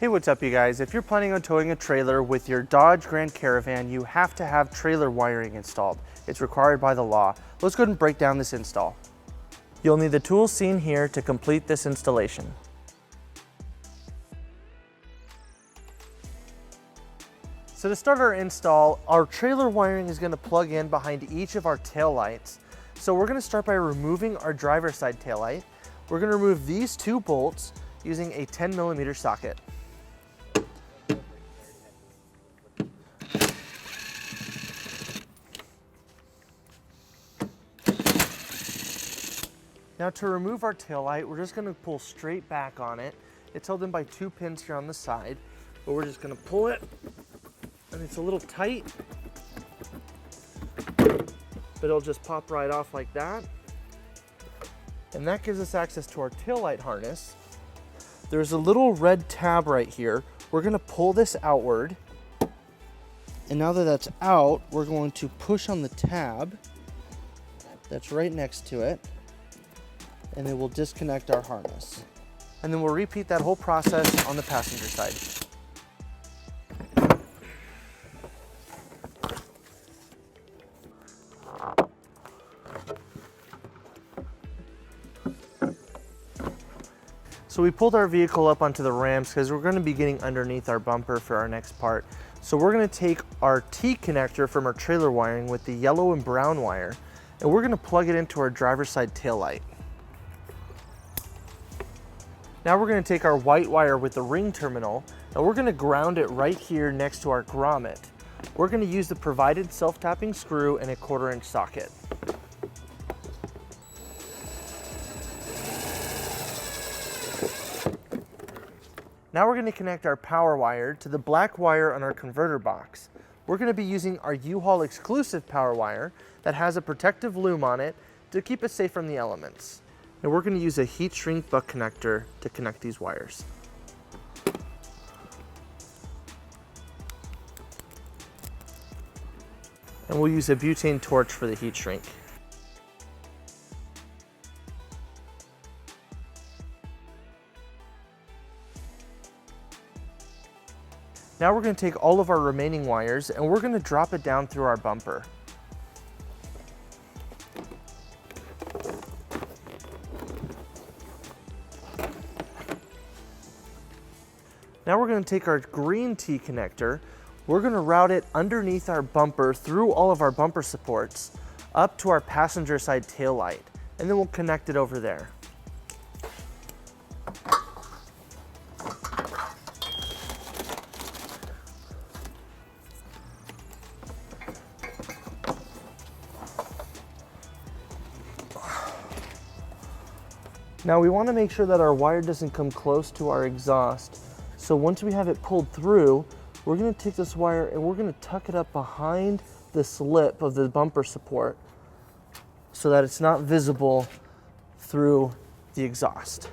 Hey, what's up you guys? If you're planning on towing a trailer with your Dodge Grand Caravan, you have to have trailer wiring installed. It's required by the law. Let's go ahead and break down this install. You'll need the tools seen here to complete this installation. So to start our install, our trailer wiring is going to plug in behind each of our tail lights. So we're going to start by removing our driver's side tail light. We're going to remove these two bolts using a 10mm socket. Now to remove our tail light, we're just going to pull straight back on it. It's held in by two pins here on the side, but we're just going to pull it, and it's a little tight, but it'll just pop right off like that. And that gives us access to our tail light harness. There's a little red tab right here. We're going to pull this outward, and now that that's out, we're going to push on the tab that's right next to it, and then we'll disconnect our harness. And then we'll repeat that whole process on the passenger side. So we pulled our vehicle up onto the ramps because we're going to be getting underneath our bumper for our next part. So we're going to take our T connector from our trailer wiring with the yellow and brown wire, and we're going to plug it into our driver's side tail light. Now we're going to take our white wire with the ring terminal, and we're going to ground it right here next to our grommet. We're going to use the provided self-tapping screw and a 1/4-inch socket. Now we're going to connect our power wire to the black wire on our converter box. We're going to be using our U-Haul exclusive power wire that has a protective loom on it to keep it safe from the elements. And we're going to use a heat shrink butt connector to connect these wires. And we'll use a butane torch for the heat shrink. Now we're going to take all of our remaining wires and we're going to drop it down through our bumper. Now we're going to take our green T connector, we're going to route it underneath our bumper through all of our bumper supports up to our passenger side tail light, and then we'll connect it over there. Now we want to make sure that our wire doesn't come close to our exhaust. So once we have it pulled through, we're going to take this wire and we're going to tuck it up behind the slip of the bumper support so that it's not visible through the exhaust.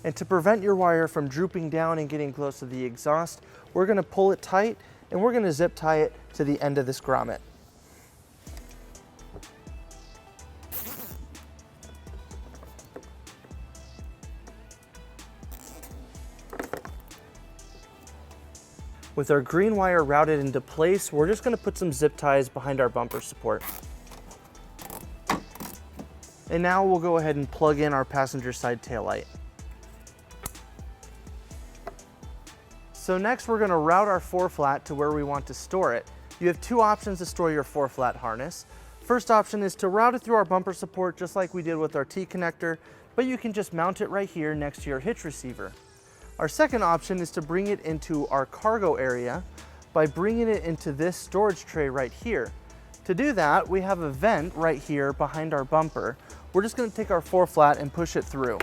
And to prevent your wire from drooping down and getting close to the exhaust, we're going to pull it tight and we're going to zip tie it to the end of this grommet. With our green wire routed into place, we're just going to put some zip ties behind our bumper support. And now we'll go ahead and plug in our passenger side tail light. So next we're going to route our 4-flat to where we want to store it. You have two options to store your 4-flat harness. First option is to route it through our bumper support just like we did with our T connector, but you can just mount it right here next to your hitch receiver. Our second option is to bring it into our cargo area by bringing it into this storage tray right here. To do that, we have a vent right here behind our bumper. We're just going to take our 4-flat and push it through.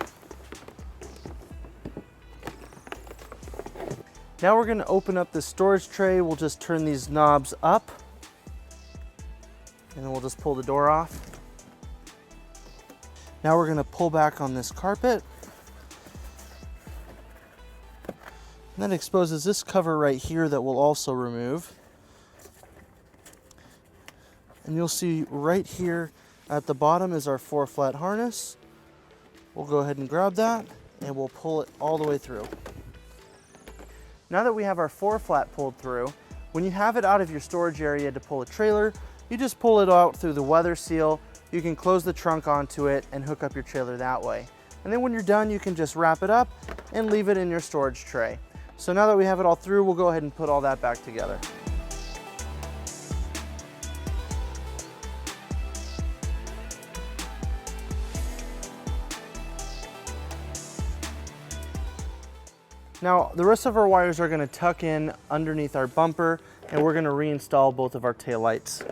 Now we're going to open up the storage tray. We'll just turn these knobs up, and then we'll just pull the door off. Now we're going to pull back on this carpet. And that exposes this cover right here that we'll also remove. And you'll see right here at the bottom is our 4-flat harness. We'll go ahead and grab that and we'll pull it all the way through. Now that we have our 4-flat pulled through, when you have it out of your storage area to pull a trailer, you just pull it out through the weather seal. You can close the trunk onto it and hook up your trailer that way. And then when you're done, you can just wrap it up and leave it in your storage tray. So now that we have it all through, we'll go ahead and put all that back together. Now, the rest of our wires are going to tuck in underneath our bumper, and we're going to reinstall both of our taillights.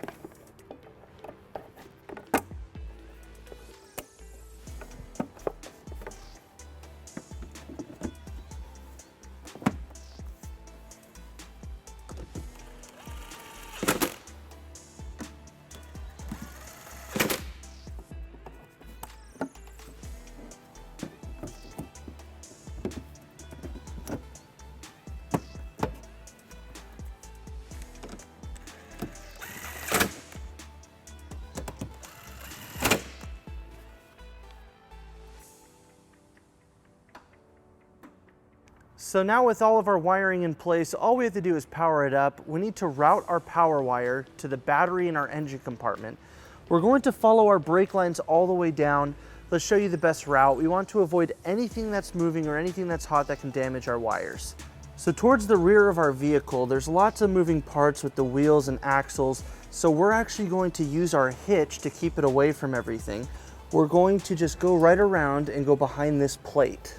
So now with all of our wiring in place, all we have to do is power it up. We need to route our power wire to the battery in our engine compartment. We're going to follow our brake lines all the way down. Let's show you the best route. We want to avoid anything that's moving or anything that's hot that can damage our wires. So towards the rear of our vehicle, there's lots of moving parts with the wheels and axles. So we're actually going to use our hitch to keep it away from everything. We're going to just go right around and go behind this plate.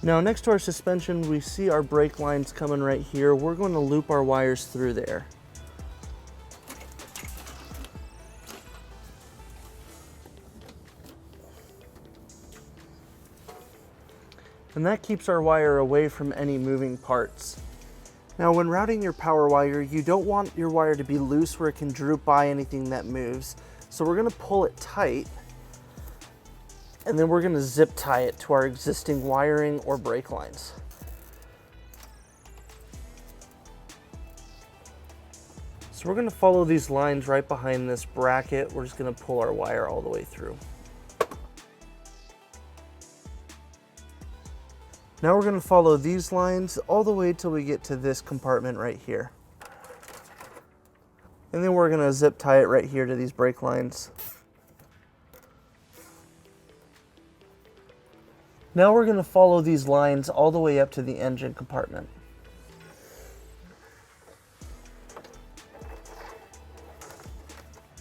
Now next to our suspension, we see our brake lines coming right here. We're going to loop our wires through there. And that keeps our wire away from any moving parts. Now when routing your power wire, you don't want your wire to be loose where it can droop by anything that moves. So we're going to pull it tight, and then we're going to zip tie it to our existing wiring or brake lines. So we're going to follow these lines right behind this bracket. We're just going to pull our wire all the way through. Now we're going to follow these lines all the way till we get to this compartment right here. And then we're going to zip tie it right here to these brake lines. Now we're going to follow these lines all the way up to the engine compartment.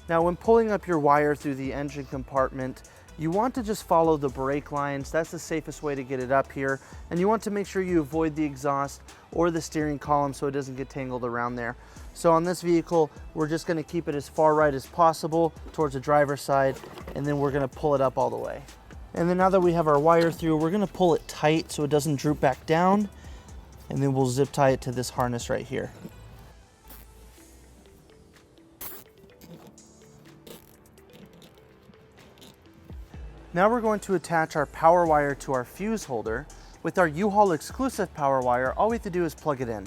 Now when pulling up your wire through the engine compartment, you want to just follow the brake lines. That's the safest way to get it up here. And you want to make sure you avoid the exhaust or the steering column so it doesn't get tangled around there. So on this vehicle, we're just going to keep it as far right as possible towards the driver's side, and then we're going to pull it up all the way. And then now that we have our wire through, we're going to pull it tight so it doesn't droop back down, and then we'll zip tie it to this harness right here. Now we're going to attach our power wire to our fuse holder. With our U-Haul exclusive power wire, all we have to do is plug it in.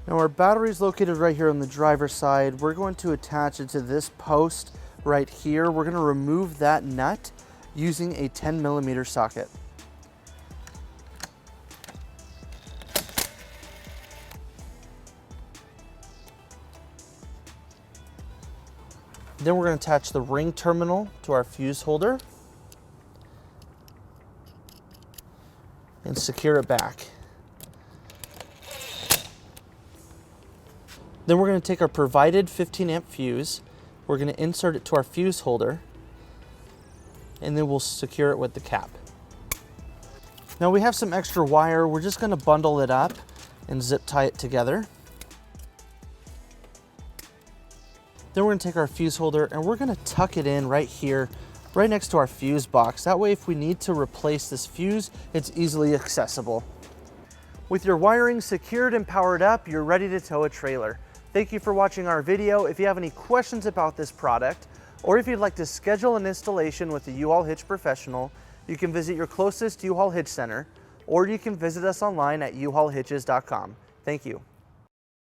Now our battery is located right here on the driver's side. We're going to attach it to this post right here. We're going to remove that nut using a 10mm socket. Then we're going to attach the ring terminal to our fuse holder and secure it back. Then we're going to take our provided 15-amp fuse, we're going to insert it to our fuse holder, and then we'll secure it with the cap. Now we have some extra wire. We're just going to bundle it up and zip tie it together. Then we're going to take our fuse holder and we're going to tuck it in right here, right next to our fuse box. That way if we need to replace this fuse, it's easily accessible. With your wiring secured and powered up, you're ready to tow a trailer. Thank you for watching our video. If you have any questions about this product, or if you'd like to schedule an installation with a U-Haul Hitch professional, you can visit your closest U-Haul Hitch center, or you can visit us online at uhaulhitches.com. Thank you.